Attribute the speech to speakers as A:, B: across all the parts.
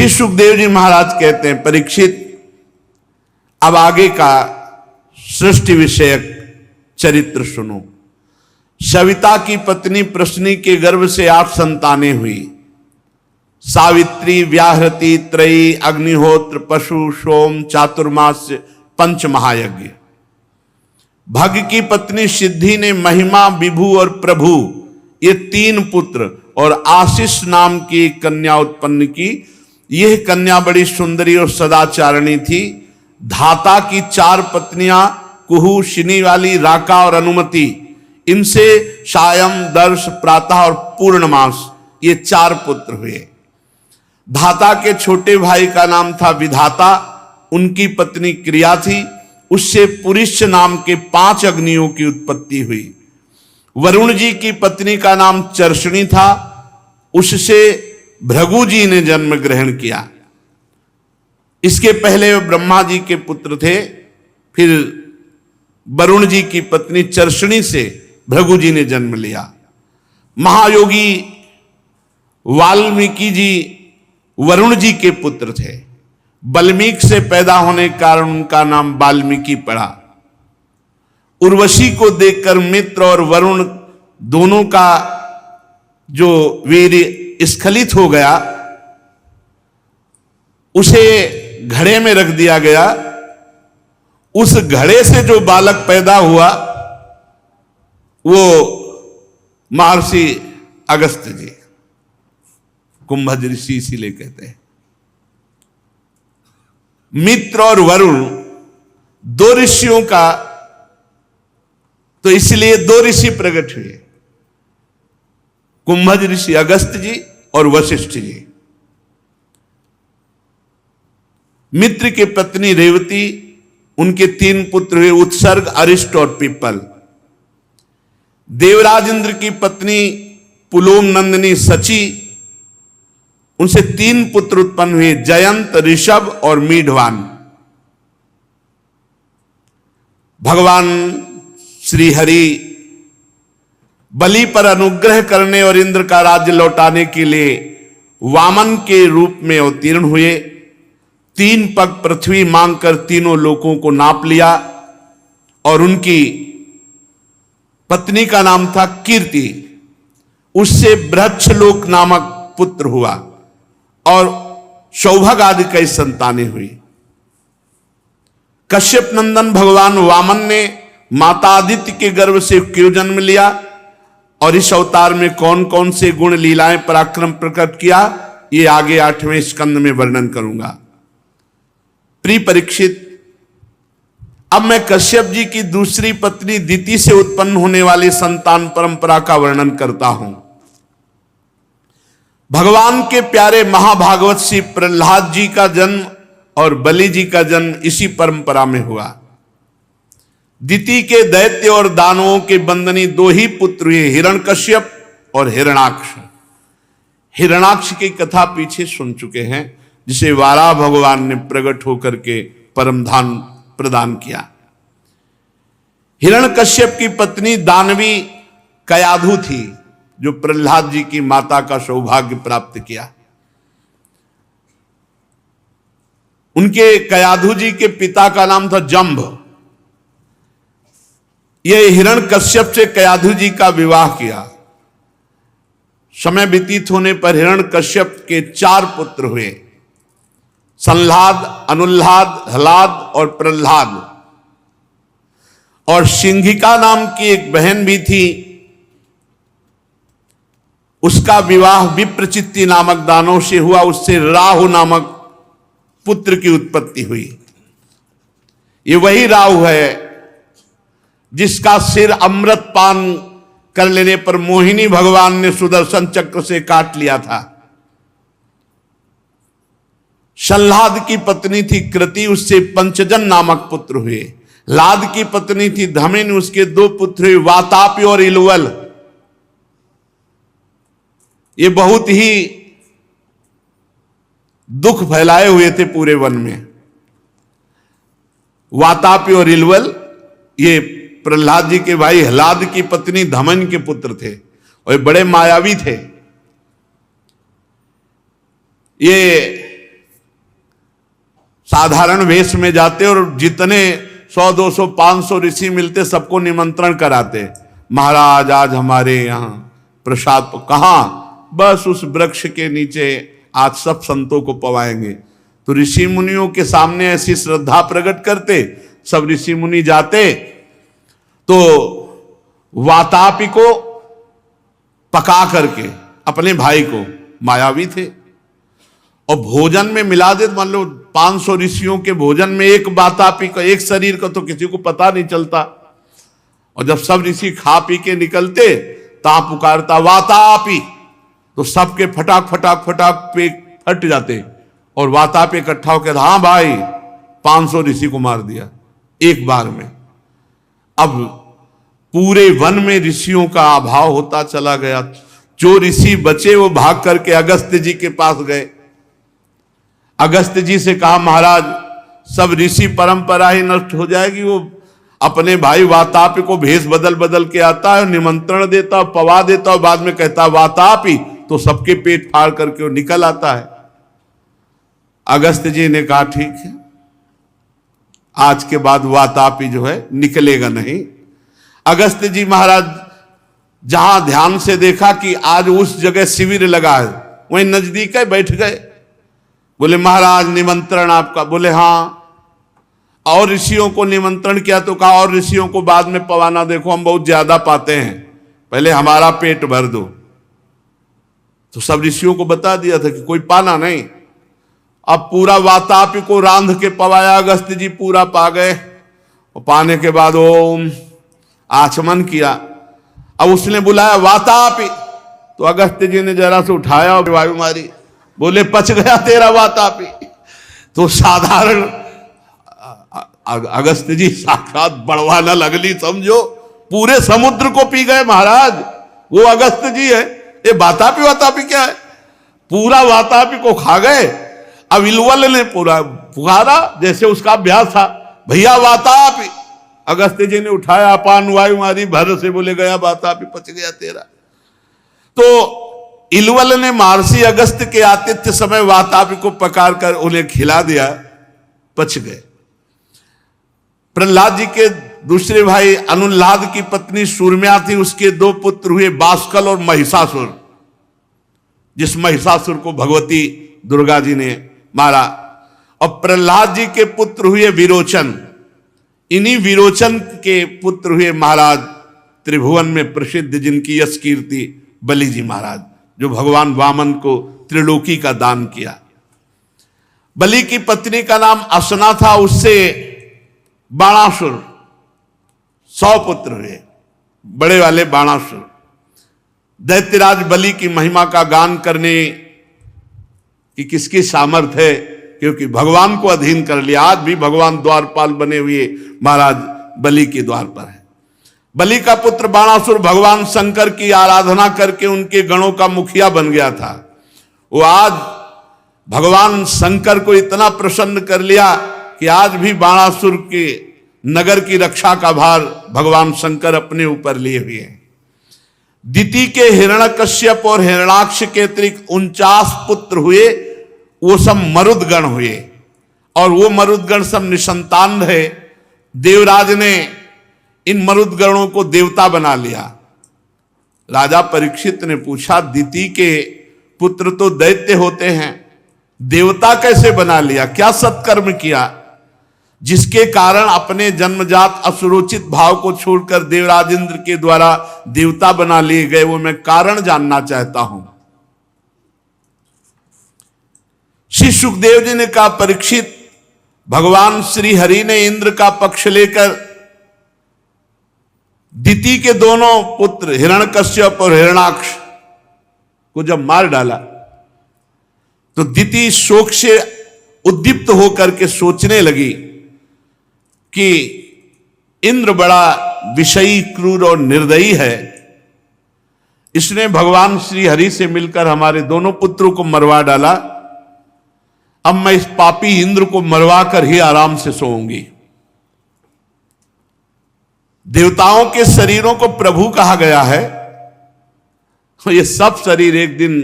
A: फिर सुखदेव जी महाराज कहते हैं, परीक्षित अब आगे का सृष्टि विषयक चरित्र सुनो। सविता की पत्नी प्रश्नी के गर्भ से 8 संतानें हुई। सावित्री, व्याहृति, त्रयी, अग्निहोत्र, पशु, सोम, चातुर्मास्य, पंच महायज्ञ। भग की पत्नी सिद्धि ने महिमा, विभु और प्रभु ये 3 पुत्र और आशीष नाम की कन्या उत्पन्न की। यह कन्या बड़ी सुंदरी और सदाचारिणी थी। धाता की 4 पत्नियां कुहू, शिनी वाली, राका और अनुमति, इनसे सायं, दर्श, प्रातः और पूर्णमास ये 4 पुत्र हुए। धाता के छोटे भाई का नाम था विधाता, उनकी पत्नी क्रिया थी, उससे पुरुष नाम के 5 अग्नियों की उत्पत्ति हुई। वरुण जी की पत्नी का नाम चर्षणी था, उससे भृगु जी ने जन्म ग्रहण किया। इसके पहले वे ब्रह्मा जी के पुत्र थे, फिर वरुण जी की पत्नी चर्षणी से भृगु जी ने जन्म लिया। महायोगी वाल्मीकि जी वरुण जी के पुत्र थे। वाल्मीकि से पैदा होने के कारण उनका नाम वाल्मीकि पड़ा। उर्वशी को देखकर मित्र और वरुण दोनों का जो वीर्य स्खलित हो गया, उसे घड़े में रख दिया गया। उस घड़े से जो बालक पैदा हुआ वो महर्षि अगस्त्य जी, कुंभज ऋषि इसीलिए कहते हैं। मित्र और वरुण 2 ऋषियों का, तो इसलिए 2 ऋषि प्रकट हुए, कुंभज ऋषि अगस्त्य जी और वशिष्ठ जी। मित्र की पत्नी रेवती, उनके 3 पुत्र हुए, उत्सर्ग, अरिष्ट और पिप्पल। देवराज इंद्र की पत्नी पुलोम नंदिनी सची, उनसे 3 पुत्र उत्पन्न हुए, जयंत, ऋषभ और मीढवान। भगवान श्री हरि बलि पर अनुग्रह करने और इंद्र का राज्य लौटाने के लिए वामन के रूप में अवतीर्ण हुए। 3 पग पृथ्वी मांगकर तीनों लोकों को नाप लिया और उनकी पत्नी का नाम था कीर्ति, उससे बृहच्छलोक नामक पुत्र हुआ और सौभग आदि कई संतानें हुई। कश्यप नंदन भगवान वामन ने माता आदित्य के गर्भ से क्यों जन्म लिया और इस अवतार में कौन कौन से गुण, लीलाएं, पराक्रम प्रकट किया, ये आगे 8वें स्कंद में वर्णन करूंगा। प्रिय परीक्षित, अब मैं कश्यप जी की दूसरी पत्नी दिति से उत्पन्न होने वाली संतान परंपरा का वर्णन करता हूं। भगवान के प्यारे महाभागवत श्री प्रहलाद जी का जन्म और बलि जी का जन्म इसी परंपरा में हुआ। दिति के दैत्य और दानवों के बंदनी 2 ही पुत्र हुए, हिरण्यकश्यप और हिरणाक्ष। हिरणाक्ष की कथा पीछे सुन चुके हैं, जिसे वाराह भगवान ने प्रकट होकर के परमधाम प्रदान किया। हिरण्यकश्यप की पत्नी दानवी कयाधु थी, जो प्रहलाद जी की माता का सौभाग्य प्राप्त किया। उनके कयाधु जी के पिता का नाम था जंभ। यह हिरण्यकश्यप से कयाधु जी का विवाह किया। समय व्यतीत होने पर हिरण्यकश्यप के 4 पुत्र हुए, संलाद, अनुल्लाद, हलाद और प्रहलाद। और सिंहिका नाम की एक बहन भी थी, उसका विवाह विप्रचित्ति नामक दानव से हुआ, उससे राहु नामक पुत्र की उत्पत्ति हुई। ये वही राहु है जिसका सिर अमृत पान कर लेने पर मोहिनी भगवान ने सुदर्शन चक्र से काट लिया था। संलाद की पत्नी थी कृति, उससे पंचजन नामक पुत्र हुए। लाद की पत्नी थी धमिन, उसके 2 पुत्र हुए, वातापी और इलवल। ये बहुत ही दुख फैलाए हुए थे पूरे वन में। वातापी और इलवल ये प्रहलाद जी के भाई हलाद की पत्नी धमन के पुत्र थे और बड़े मायावी थे। ये साधारण वेश में जाते और जितने 100, 200, 500 ऋषि मिलते सबको निमंत्रण कराते, महाराज आज हमारे यहाँ प्रसाद। कहाँ? बस उस वृक्ष के नीचे आज सब संतों को पवाएंगे। तो ऋषि मुनियों के सामने ऐसी श्रद्धा प्रकट करते, सब ऋषि मुनि जाते तो वातापी को पका करके अपने भाई को, मायावी थे, और भोजन में मिला दे। मान लो 500 ऋषियों के भोजन में एक वातापी का, एक शरीर का तो किसी को पता नहीं चलता। और जब सब ऋषि खा पी के निकलते ता पुकारता वातापी, तो सबके फटाक फटाक फटाक पे फट जाते और वातापी इकट्ठा होकर, हाँ भाई 500 ऋषि को मार दिया एक बार में। अब पूरे वन में ऋषियों का अभाव होता चला गया। जो ऋषि बचे वो भाग करके अगस्त्य जी के पास गए। अगस्त्य जी से कहा, महाराज सब ऋषि परंपरा ही नष्ट हो जाएगी। वो अपने भाई वातापी को भेष बदल बदल के आता है, निमंत्रण देता, पवा देता और बाद में कहता वातापी, तो सबके पेट फाड़ करके वो निकल आता है। अगस्त्य जी ने कहा ठीक है, आज के बाद वातापी जो है निकलेगा नहीं। अगस्त्य जी महाराज जहां ध्यान से देखा कि आज उस जगह शिविर लगा है, वहीं नजदीक है, बैठ गए। बोले महाराज निमंत्रण आपका? बोले हाँ। और ऋषियों को निमंत्रण किया तो कहा और ऋषियों को बाद में पवाना, देखो हम बहुत ज्यादा पाते हैं, पहले हमारा पेट भर दो। तो सब ऋषियों को बता दिया था कि कोई पाना नहीं। अब पूरा वातापी को रांध के पवाया, अगस्त्य जी पूरा पा गए। और पाने के बाद ओम आचमन किया। अब उसने बुलाया वातापी, तो अगस्त्य जी ने जरा से उठाया और वायु मारी, बोले पच गया तेरा वातापी। तो साधारण अगस्त्य जी साक्षात बड़वाना लगली, समझो पूरे समुद्र को पी गए महाराज। वो अगस्त्य जी है, ये वातापी वातापी क्या है, पूरा वातापी को खा गए। अब इलवल ने पूरा पुकारा जैसे उसका अभ्यास था, भैया वातापी। अगस्त्य जी ने उठाया, अपान वायु मारी, भर से बोले गया वातापी, पच गया तेरा। तो इलवल ने महर्षि अगस्त्य के आतिथ्य समय वातापी को पकार कर उन्हें खिला दिया, पच गए। प्रहलाद जी के दूसरे भाई अनुल्लाद की पत्नी सूर्म्या थी, उसके 2 पुत्र हुए बाष्कल और महिषासुर, जिस महिषासुर को भगवती दुर्गा जी ने मारा। और प्रहलाद जी के पुत्र हुए विरोचन। इन्हीं विरोचन के पुत्र हुए महाराज त्रिभुवन में प्रसिद्ध, जिनकी यश कीर्ति बलि जी महाराज, जो भगवान वामन को त्रिलोकी का दान किया। बलि की पत्नी का नाम असना था, उससे बाणासुर 100 पुत्र हुए, बड़े वाले बाणासुर। दैत्यराज बलि की महिमा का गान करने की किसकी सामर्थ्य है, क्योंकि भगवान को अधीन कर लिया। आज भी भगवान द्वारपाल बने हुए महाराज बलि के द्वार पर है। बलि का पुत्र बाणासुर भगवान शंकर की आराधना करके उनके गणों का मुखिया बन गया था। वो आज भगवान शंकर को इतना प्रसन्न कर लिया कि आज भी बाणासुर के नगर की रक्षा का भार भगवान शंकर अपने ऊपर लिए हुए हैं। दिति के हिरण्यकश्यप और हिरणाक्ष के अतिरिक्त 49 पुत्र हुए, वो सब मरुदगण हुए। और वो मरुदगण सब निसंतान रहे। देवराज ने इन मरुदगणों को देवता बना लिया। राजा परीक्षित ने पूछा, दिति के पुत्र तो दैत्य होते हैं, देवता कैसे बना लिया? क्या सत्कर्म किया जिसके कारण अपने जन्मजात असुरोचित भाव को छोड़कर देवराज इंद्र के द्वारा देवता बना लिए गए? वो मैं कारण जानना चाहता हूं। श्री सुखदेव जी ने कहा, परीक्षित, भगवान श्री हरि ने इंद्र का पक्ष लेकर दिति के दोनों पुत्र हिरण्यकश्यप और हिरणाक्ष को जब मार डाला तो दिति शोक से उद्दीप्त होकर के सोचने लगी कि इंद्र बड़ा विषयी, क्रूर और निर्दयी है। इसने भगवान श्री हरि से मिलकर हमारे दोनों पुत्रों को मरवा डाला। अब मैं इस पापी इंद्र को मरवा कर ही आराम से सोऊंगी। देवताओं के शरीरों को प्रभु कहा गया है, ये सब शरीर एक दिन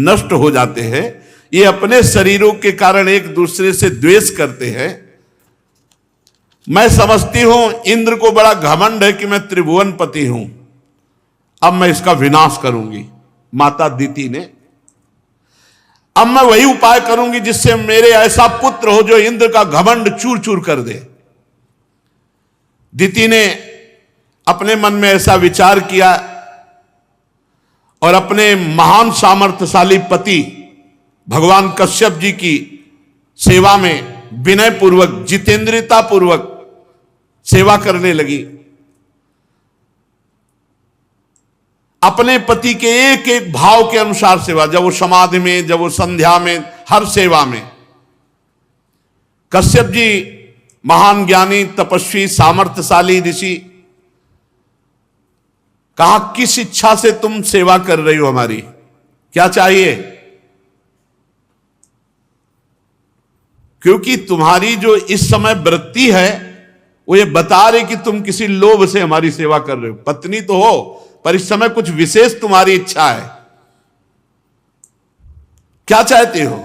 A: नष्ट हो जाते हैं। ये अपने शरीरों के कारण एक दूसरे से द्वेष करते हैं। मैं समझती हूं इंद्र को बड़ा घमंड है कि मैं त्रिभुवनपति हूं, अब मैं इसका विनाश करूंगी, माता दिति ने। अब मैं वही उपाय करूंगी जिससे मेरे ऐसा पुत्र हो जो इंद्र का घमंड चूर चूर कर दे। दिति ने अपने मन में ऐसा विचार किया और अपने महान सामर्थ्यशाली पति भगवान कश्यप जी की सेवा में विनय पूर्वक, जितेंद्रियता पूर्वक सेवा करने लगी। अपने पति के एक एक भाव के अनुसार सेवा, जब वो समाधि में, जब वो संध्या में, हर सेवा में। कश्यप जी महान ज्ञानी, तपस्वी, सामर्थ्यशाली ऋषि, कहा किस इच्छा से तुम सेवा कर रही हो हमारी, क्या चाहिए? क्योंकि तुम्हारी जो इस समय वृत्ति है वो ये बता रही कि तुम किसी लोभ से हमारी सेवा कर रहे हो। पत्नी तो हो पर इस समय कुछ विशेष तुम्हारी इच्छा है, क्या चाहते हो?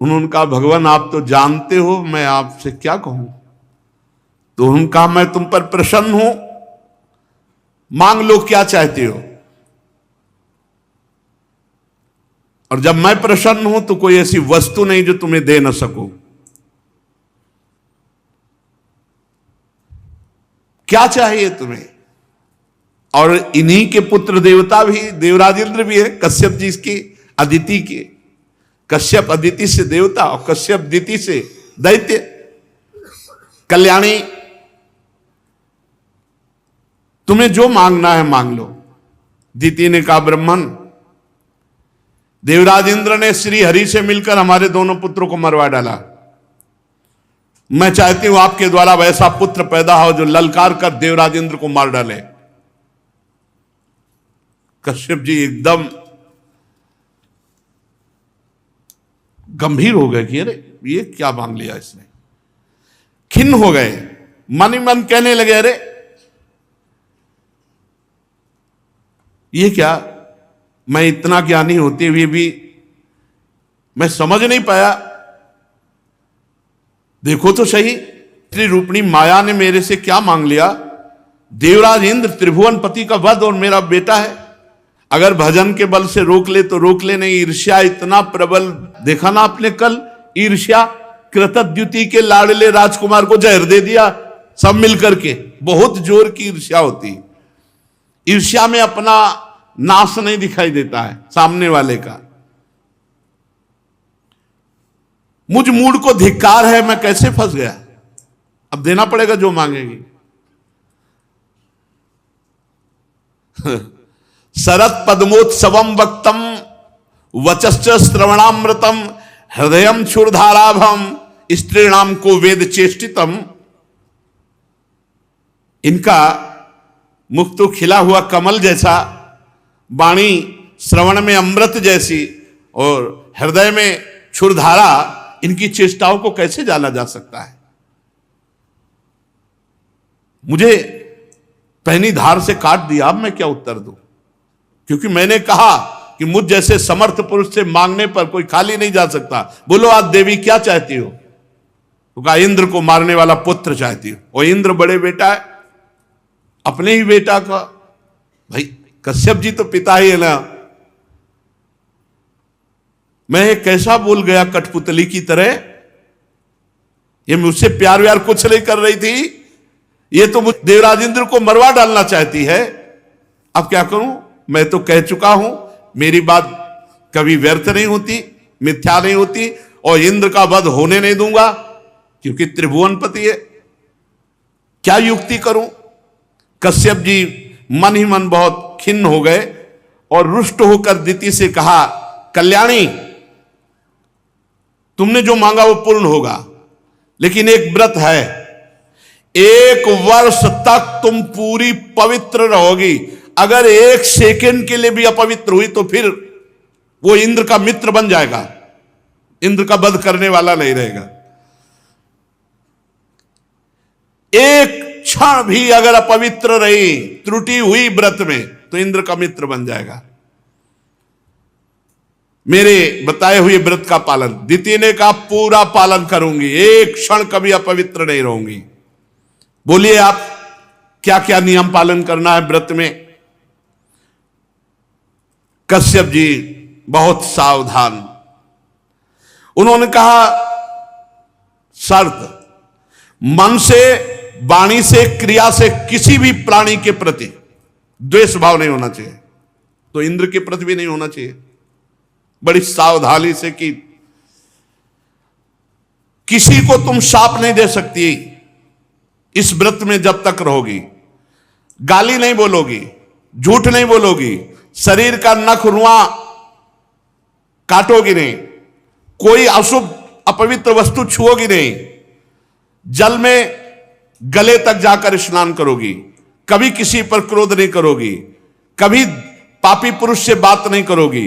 A: उन्होंने कहा भगवान आप तो जानते हो, मैं आपसे क्या कहूं। तो उन्होंने कहा मैं तुम पर प्रसन्न हूं, मांग लो क्या चाहते हो। और जब मैं प्रसन्न हूं तो कोई ऐसी वस्तु नहीं जो तुम्हें दे न सकूं। क्या चाहिए तुम्हें? और इन्हीं के पुत्र देवता भी देवराज इंद्र भी है, कश्यप जी की, अदिति के। कश्यप अदिति से देवता और कश्यप दिति से दैत्य। कल्याणी तुम्हें जो मांगना है मांग लो। दिति ने कहा ब्राह्मण, देवराज इंद्र ने श्री हरि से मिलकर हमारे दोनों पुत्रों को मरवा डाला। मैं चाहती हूं आपके द्वारा वैसा पुत्र पैदा हो जो ललकार कर देवराज इंद्र को मार डाले। कश्यप जी एकदम गंभीर हो गए कि अरे ये क्या मांग लिया इसने। खिन्न हो गए, मन ही मन कहने लगे अरे ये क्या, मैं इतना ज्ञानी होते हुए भी मैं समझ नहीं पाया। देखो तो सही, श्री रूपणी माया ने मेरे से क्या मांग लिया। देवराज इंद्र त्रिभुवनपति का वध और मेरा बेटा है, अगर भजन के बल से रोक ले तो रोक ले, नहीं ईर्ष्या इतना प्रबल। देखा ना आपने कल, ईर्ष्या कृतद्युति के लाडले राजकुमार को जहर दे दिया सब मिलकर के। बहुत जोर की ईर्ष्या होती। ईर्ष्या में अपना नाश नहीं दिखाई देता है सामने वाले का। मुझ मूड को धिक्कार है, मैं कैसे फंस गया। अब देना पड़ेगा जो मांगेगी। शरत पद्मोत्सवम वक्तम वचश्च श्रवणामृतम हृदयम क्षुरधाराभम स्त्रीणाम को वेद चेष्टितम। इनका मुख तो खिला हुआ कमल जैसा, वाणी श्रवण में अमृत जैसी और हृदय में क्षुरधारा। इनकी चेष्टाओं को कैसे जाना जा सकता है। मुझे पहनी धार से काट दिया, अब मैं क्या उत्तर दूं। क्योंकि मैंने कहा कि मुझ जैसे समर्थ पुरुष से मांगने पर कोई खाली नहीं जा सकता। बोलो आज देवी क्या चाहती हो? तो कहा इंद्र को मारने वाला पुत्र चाहती हो। और इंद्र बड़े बेटा है, अपने ही बेटा का। भाई कश्यप जी तो पिता ही है ना। मैं कैसा बोल गया कठपुतली की तरह। ये मुझसे प्यार व्यार कुछ नहीं कर रही थी, ये तो मुझ देवराज इंद्र को मरवा डालना चाहती है। अब क्या करूं, मैं तो कह चुका हूं, मेरी बात कभी व्यर्थ नहीं होती, मिथ्या नहीं होती। और इंद्र का वध होने नहीं दूंगा क्योंकि त्रिभुवनपति है। क्या युक्ति करूं। कश्यप जी मन ही मन बहुत खिन्न हो गए और रुष्ट होकर दिति से कहा कल्याणी तुमने जो मांगा वो पूर्ण होगा, लेकिन एक व्रत है, 1 वर्ष तक तुम पूरी पवित्र रहोगी। अगर 1 सेकंड के लिए भी अपवित्र हुई तो फिर वो इंद्र का मित्र बन जाएगा, इंद्र का वध करने वाला नहीं रहेगा। 1 क्षण भी अगर अपवित्र रही, त्रुटि हुई व्रत में, तो इंद्र का मित्र बन जाएगा। मेरे बताए हुए व्रत का पालन। दिति ने कहा पूरा पालन करूंगी, एक क्षण कभी अपवित्र नहीं रहूंगी। बोलिए आप क्या क्या नियम पालन करना है व्रत में। कश्यप जी बहुत सावधान। उन्होंने कहा शर्त, मन से, वाणी से, क्रिया से किसी भी प्राणी के प्रति द्वेष भाव नहीं होना चाहिए, तो इंद्र के प्रति भी नहीं होना चाहिए। बड़ी सावधानी से कि किसी को तुम शाप नहीं दे सकती इस व्रत में जब तक रहोगी। गाली नहीं बोलोगी, झूठ नहीं बोलोगी, शरीर का नख रुआ काटोगी नहीं, कोई अशुभ अपवित्र वस्तु छुओगी नहीं, जल में गले तक जाकर स्नान करोगी, कभी किसी पर क्रोध नहीं करोगी, कभी पापी पुरुष से बात नहीं करोगी,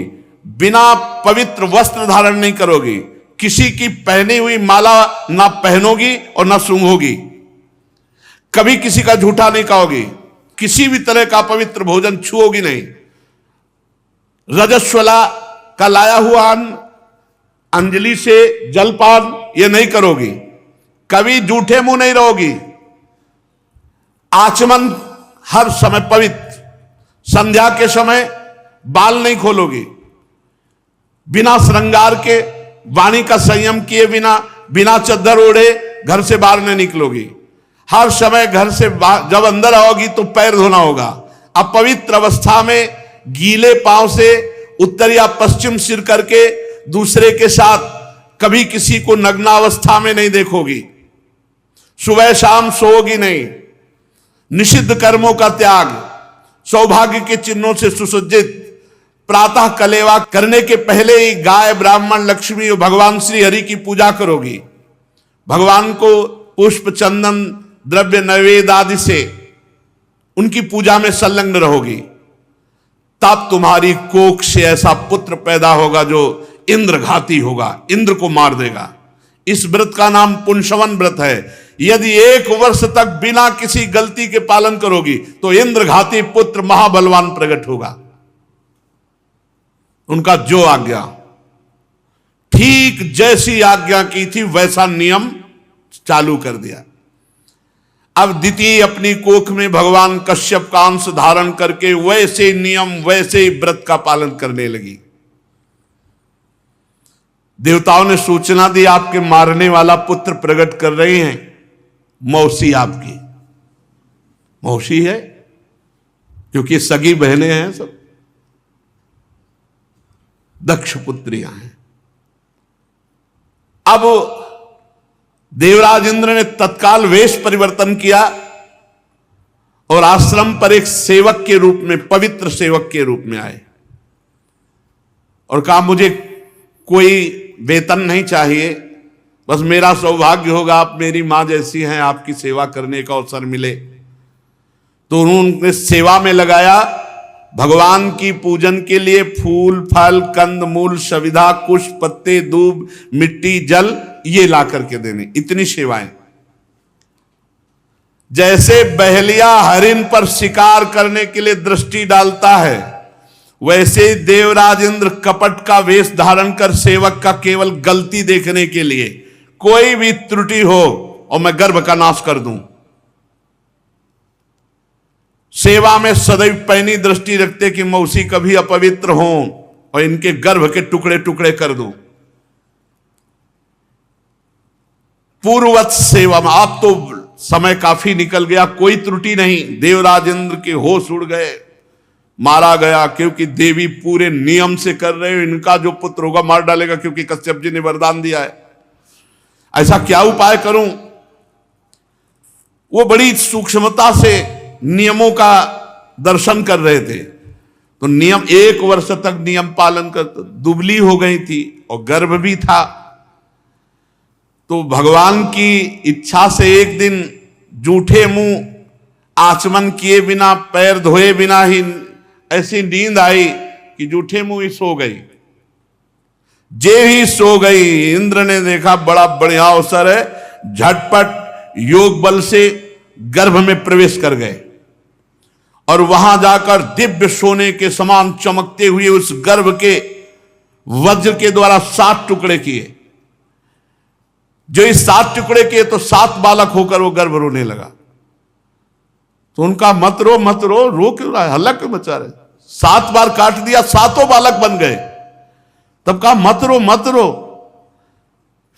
A: बिना पवित्र वस्त्र धारण नहीं करोगी, किसी की पहनी हुई माला ना पहनोगी और ना सूंघोगी, कभी किसी का झूठा नहीं कहोगी, किसी भी तरह का पवित्र भोजन छुओगी नहीं, रजस्वला का लाया हुआ अन्न, अंजलि से जलपान ये नहीं करोगी, कभी झूठे मुंह नहीं रहोगी, आचमन हर समय पवित्र, संध्या के समय बाल नहीं खोलोगी, बिना श्रृंगार के, वाणी का संयम किए बिना, बिना चद्दर ओढ़े घर से बाहर नहीं निकलोगी, हर समय घर से जब अंदर आओगी तो पैर धोना होगा, अपवित्र अवस्था में गीले पांव से उत्तर या पश्चिम सिर करके दूसरे के साथ कभी किसी को नग्नावस्था में नहीं देखोगी, सुबह शाम सोओगी नहीं, निषिद्ध कर्मों का त्याग, सौभाग्य के चिन्हों से सुसज्जित, प्रातः कलेवा करने के पहले ही गाय, ब्राह्मण, लक्ष्मी और भगवान श्री हरि की पूजा करोगी, भगवान को पुष्प, चंदन, द्रव्य, नैवेद्य आदि से उनकी पूजा में संलग्न रहोगी, तब तुम्हारी कोख से ऐसा पुत्र पैदा होगा जो इंद्रघाती होगा, इंद्र को मार देगा। इस व्रत का नाम पुंसवन व्रत है। यदि 1 वर्ष तक बिना किसी गलती के पालन करोगी तो इंद्रघाती पुत्र महाबलवान प्रकट होगा। उनका जो आज्ञा, ठीक जैसी आज्ञा की थी वैसा नियम चालू कर दिया। अब दिति अपनी कोख में भगवान कश्यप का अंश धारण करके वैसे नियम, वैसे ही व्रत का पालन करने लगी। देवताओं ने सूचना दी आपके मारने वाला पुत्र प्रकट कर रहे हैं। मौसी आपकी मौसी है, क्योंकि सगी बहनें हैं, सब दक्ष पुत्रियां हैं। अब देवराज इंद्र ने तत्काल वेश परिवर्तन किया और आश्रम पर एक सेवक के रूप में, पवित्र सेवक के रूप में आए और कहा मुझे कोई वेतन नहीं चाहिए, बस मेरा सौभाग्य होगा आप मेरी मां जैसी हैं, आपकी सेवा करने का अवसर मिले। तो उन्होंने सेवा में लगाया। भगवान की पूजन के लिए फूल, फल, कंद मूल, सविधा, कुश, पत्ते, दूब, मिट्टी, जल ये ला करके देने, इतनी सेवाएं। जैसे बहलिया हरिण पर शिकार करने के लिए दृष्टि डालता है, वैसे देवराज इंद्र कपट का वेश धारण कर सेवक का केवल गलती देखने के लिए, कोई भी त्रुटि हो और मैं गर्भ का नाश कर दूं, सेवा में सदैव पैनी दृष्टि रखते कि मौसी कभी अपवित्र हो और इनके गर्भ के टुकड़े टुकड़े कर दूं। पूर्ववत सेवा में, आप तो समय काफी निकल गया, कोई त्रुटि नहीं। देवराज इंद्र के होश उड़ गए, मारा गया, क्योंकि देवी पूरे नियम से कर रहे हो, इनका जो पुत्र होगा मार डालेगा, क्योंकि कश्यप जी ने वरदान दिया है। ऐसा क्या उपाय करूं? वो बड़ी सूक्ष्मता से नियमों का दर्शन कर रहे थे। तो नियम 1 वर्ष तक नियम पालन कर, दुबली हो गई थी और गर्भ भी था। तो भगवान की इच्छा से एक दिन जूठे मुंह आचमन किए बिना, पैर धोए बिना ही ऐसी नींद आई कि जूठे मुंह ही सो गई। जे ही सो गई, इंद्र ने देखा बड़ा बढ़िया अवसर है, झटपट योग बल से गर्भ में प्रवेश कर गए और वहां जाकर दिव्य सोने के समान चमकते हुए उस गर्भ के वज्र के द्वारा 7 टुकड़े किए। जो इस 7 टुकड़े किए तो 7 बालक होकर वो गर्भ रोने लगा। तो उनका मत रो, रो क्यों रहा है, हल्ला क्यों मचा रहे? 7 बार काट दिया, 7 बालक बन गए। तब कहा मत रो।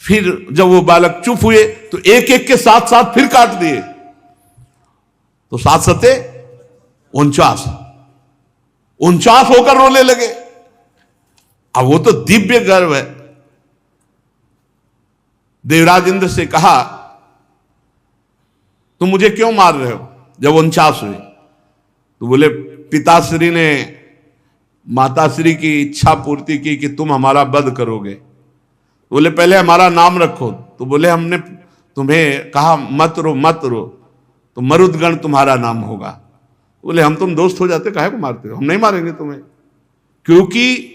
A: फिर जब वो बालक चुप हुए तो एक एक के साथ फिर काट दिए, तो 7 सते 49 होकर रोने लगे। अब वो तो दिव्य गर्भ है। देवराज इंद्र से कहा तुम मुझे क्यों मार रहे हो? जब 49 हुए तो बोले पिताश्री ने माताश्री की इच्छा पूर्ति की कि तुम हमारा वध करोगे। बोले पहले हमारा नाम रखो। तो बोले हमने तुम्हें कहा मत रो, तो मरुदगण तुम्हारा नाम होगा। बोले हम तुम दोस्त हो जाते, काहे को मारते हो? हम नहीं मारेंगे तुम्हें, क्योंकि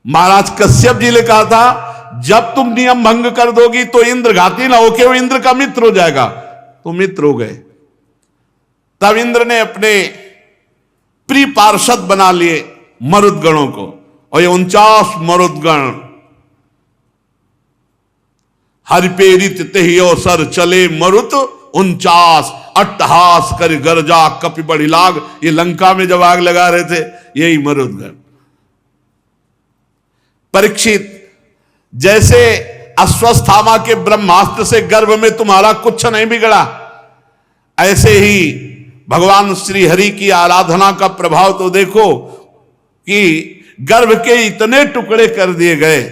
A: महाराज कश्यप जी ने कहा था जब तुम नियम भंग कर दोगी तो इंद्र घाती ना होके वो इंद्र का मित्र हो जाएगा। तो मित्र हो गए। तब इंद्र ने अपने प्रिय पार्षद बना लिए मरुदगणों को, और ये 49 मरुदगण हरिपेरित तेहि अवसर चले मरुत 49 अट्टहास कर गरजा कपि बड़ी लाग। ये लंका में जब आग लगा रहे थे यही मरुदगण। परीक्षित, जैसे अश्वत्थामा के ब्रह्मास्त्र से गर्भ में तुम्हारा कुछ नहीं बिगड़ा, ऐसे ही भगवान श्री हरि की आराधना का प्रभाव तो देखो कि गर्भ के इतने टुकड़े कर दिए गए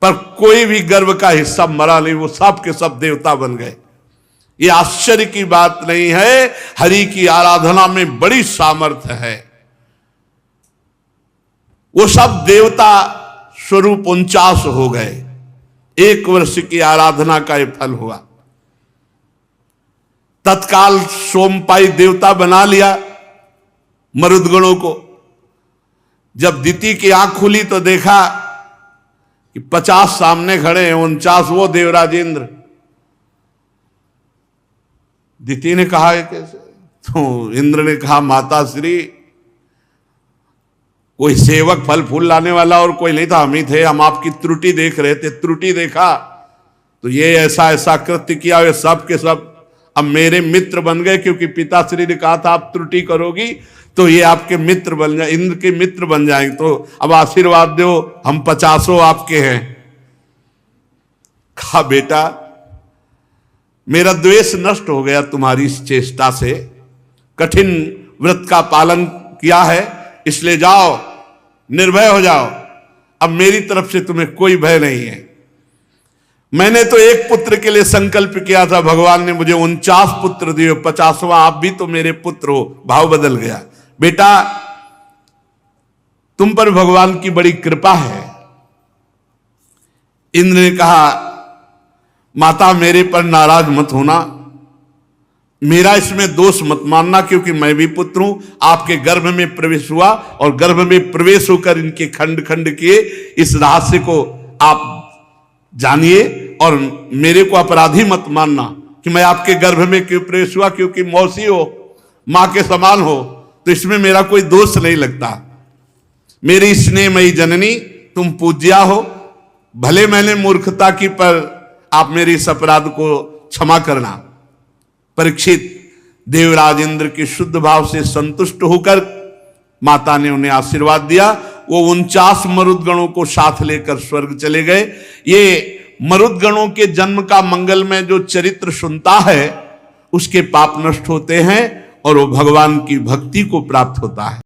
A: पर कोई भी गर्भ का हिस्सा मरा नहीं, वो सब के सब देवता बन गए। ये आश्चर्य की बात नहीं है, हरि की आराधना में बड़ी सामर्थ्य है। वो सब देवता स्वरूप 49 हो गए। 1 वर्ष की आराधना का ये फल हुआ। तत्काल सोमपाई देवता बना लिया मरुदगणों को। जब दिति की आंख खुली तो देखा कि 50 सामने खड़े हैं, 49 वो देवराज इंद्र। दिति ने कहा कैसे? तो इंद्र ने कहा माता श्री, कोई सेवक फल फूल लाने वाला और कोई नहीं था, हम ही थे। हम आपकी त्रुटि देख रहे थे, त्रुटि देखा तो ये ऐसा कृत्य किया, ये सब के सब अब मेरे मित्र बन गए, क्योंकि पिताश्री ने कहा था आप त्रुटि करोगी तो ये आपके मित्र बन जाए, इंद्र के मित्र बन जाएंगे। तो अब आशीर्वाद दो, हम 50 आपके हैं। कहा बेटा मेरा द्वेष नष्ट हो गया तुम्हारी इस चेष्टा से, कठिन व्रत का पालन किया है, इसलिए जाओ निर्भय हो जाओ। अब मेरी तरफ से तुम्हें कोई भय नहीं है। मैंने तो एक पुत्र के लिए संकल्प किया था, भगवान ने मुझे 49 पुत्र दिए, 50वां आप भी तो मेरे पुत्र हो। भाव बदल गया। बेटा तुम पर भगवान की बड़ी कृपा है। इंद्र ने कहा माता मेरे पर नाराज मत होना, मेरा इसमें दोष मत मानना, क्योंकि मैं भी पुत्र हूं। आपके गर्भ में प्रवेश हुआ और गर्भ में प्रवेश होकर इनके खंड खंड किए। इस रहस्य को आप जानिए और मेरे को अपराधी मत मानना कि मैं आपके गर्भ में क्यों प्रवेश हुआ, क्योंकि मौसी हो, मां के समान हो, तो इसमें मेरा कोई दोष नहीं लगता। मेरी स्नेहमयी जननी तुम पूज्या हो, भले मैंने मूर्खता की पर आप मेरे इस अपराध को क्षमा करना। परीक्षित, देवराज इंद्र के शुद्ध भाव से संतुष्ट होकर माता ने उन्हें आशीर्वाद दिया। वो 49 मरुदगणों को साथ लेकर स्वर्ग चले गए। ये मरुदगणों के जन्म का मंगल में जो चरित्र सुनता है उसके पाप नष्ट होते हैं और वो भगवान की भक्ति को प्राप्त होता है।